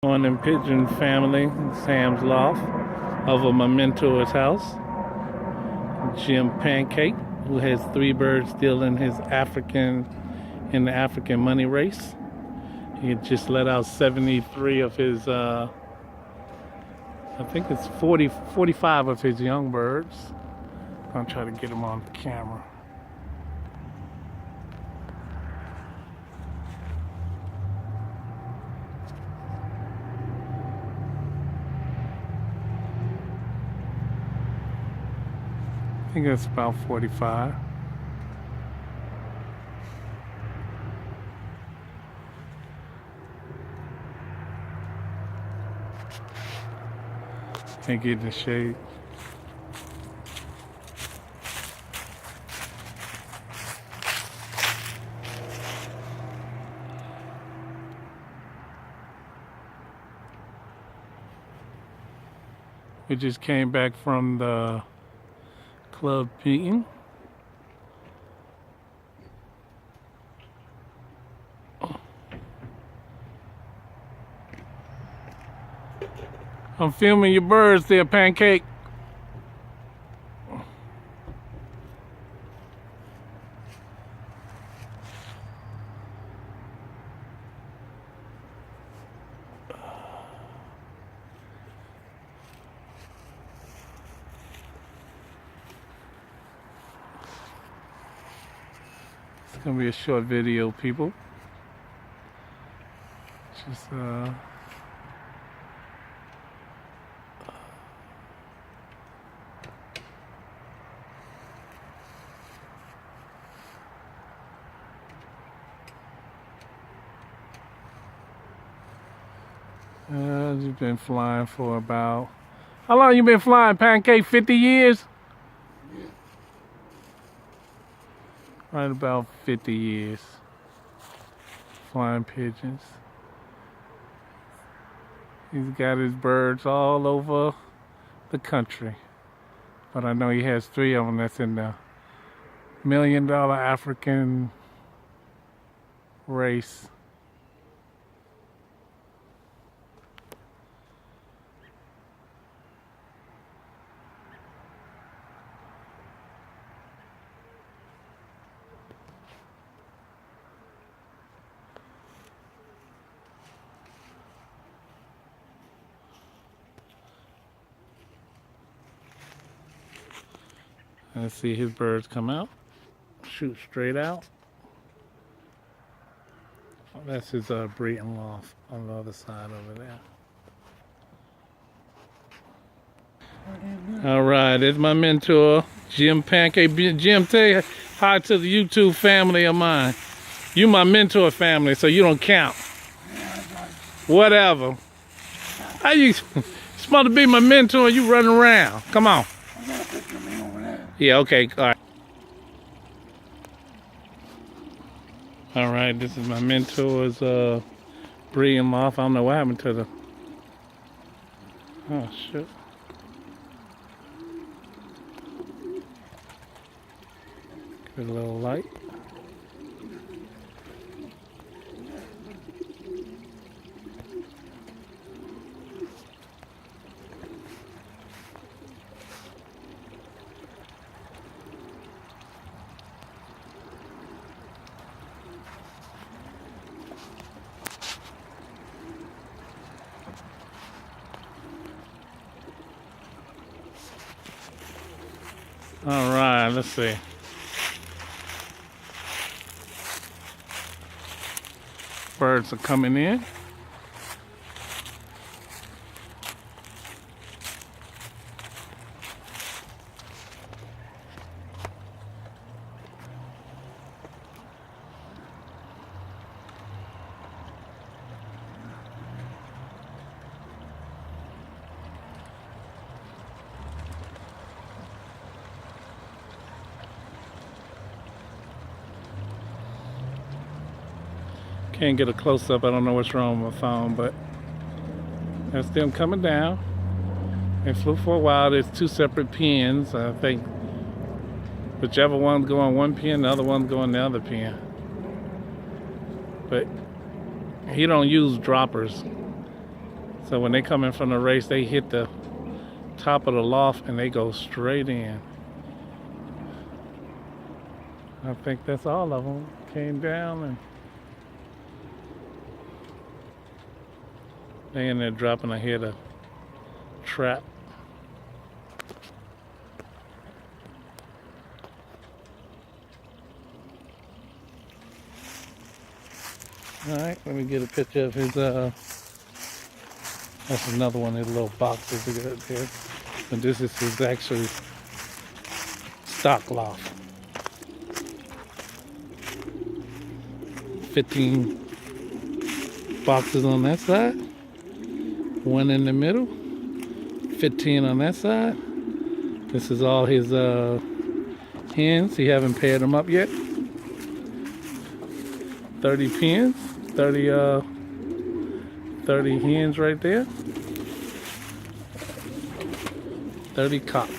Morning, pigeon family, Sam's loft over my mentor's house. Jim Pancake, who has 3 birds still in the African money race. He had just let out 73 of his, I think it's 45 of his young birds. I'm gonna try to get him on camera. I think that's about 45. Can't get in the shade. We just came back from the club meeting. I'm filming your birds there, Pancake. It's gonna be a short video, people. Just you've been flying for about, how long you been flying, Pancake? 50 years? Yeah. Right about 50 years. Flying pigeons. He's got his birds all over the country. But I know he has 3 of them that's in the $1 million African race. Let's see his birds come out. Shoot straight out. Oh, that's his breeding loft on the other side over there. All right, it's my mentor, Jim Pancake. Jim, say hi to the YouTube family of mine. You my mentor family, so you don't count. Whatever. How you supposed to be my mentor? You running around? Come on. Yeah, okay, all right. All right, this is my mentor's breeding loft. I don't know what happened to the, oh shit. Get a little light. All right, let's see. Birds are coming in. Can't get a close-up. I don't know what's wrong with my phone, but that's them coming down. They flew for a while. There's 2 separate pens. I think whichever one's going one pen, the other one's going the other pen. But he don't use droppers. So when they come in from the race, they hit the top of the loft and they go straight in. I think that's all of them. Came down and they in there dropping. I hear the trap. Alright, let me get a picture of his, that's another one of his little boxes we got there. And this is his actual stock loft. 15 boxes on that side. One in the middle. 15 on that side. This is all his hens. He haven't paired them up yet. 30 pins. 30 hens right there. 30 cocks.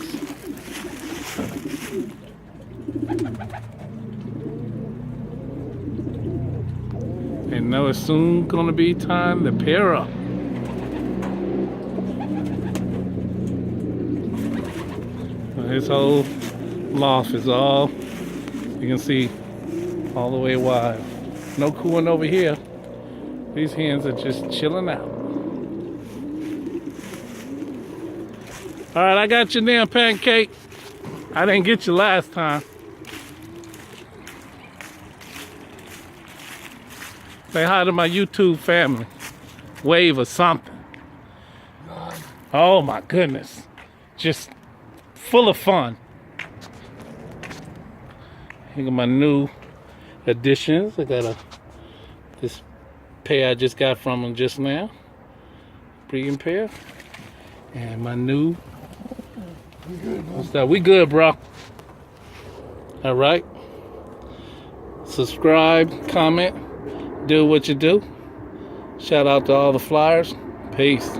And now it's soon gonna be time to pair up. His whole loft is all, you can see, all the way wide. No cooling over here. These hens are just chilling out. All right, I got you now, Pancake. I didn't get you last time. Say hi to my YouTube family. Wave or something. Oh my goodness. Just full of fun. Here are my new additions. I got this pair I just got from them just now. Breeding pair. And my new. What's that? We good, bro. All right. Subscribe, comment, do what you do. Shout out to all the flyers. Peace.